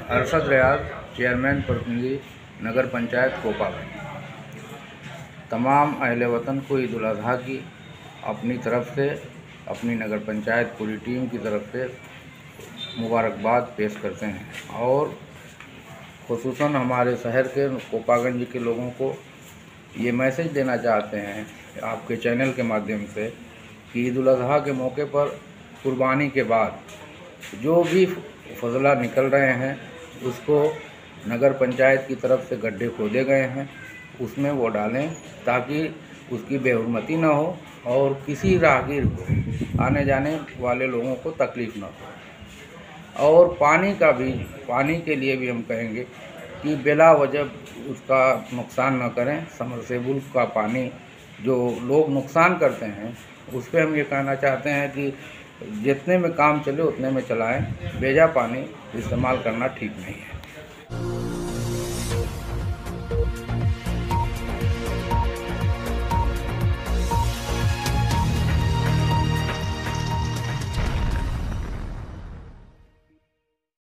अरशद रियाज, chairman प्रतिनिधि नगर पंचायत कोपागंज। तमाम अहले वतन को ईद उल अज़हा की अपनी तरफ से, अपनी नगर पंचायत पूरी टीम की तरफ से मुबारकबाद पेश करते हैं और ख़ुसूसन हमारे शहर के कोपागंज के लोगों को ये मैसेज देना चाहते हैं आपके चैनल के माध्यम से कि ईद उल अज़हा के मौके पर कुर्बानी के बाद जो भी फजला निकल रहे हैं उसको नगर पंचायत की तरफ से गड्ढे खोदे गए हैं, उसमें वो डालें ताकि उसकी बेहुरमती ना हो और किसी राहगीर को, आने जाने वाले लोगों को तकलीफ़ ना हो। और पानी के लिए भी हम कहेंगे कि बिला वजह उसका नुकसान न करें। समरसेबुल का पानी जो लोग नुकसान करते हैं उस पर हम ये कहना चाहते हैं कि जितने में काम चले उतने में चलाएं, बेजा पानी इस्तेमाल करना ठीक नहीं है।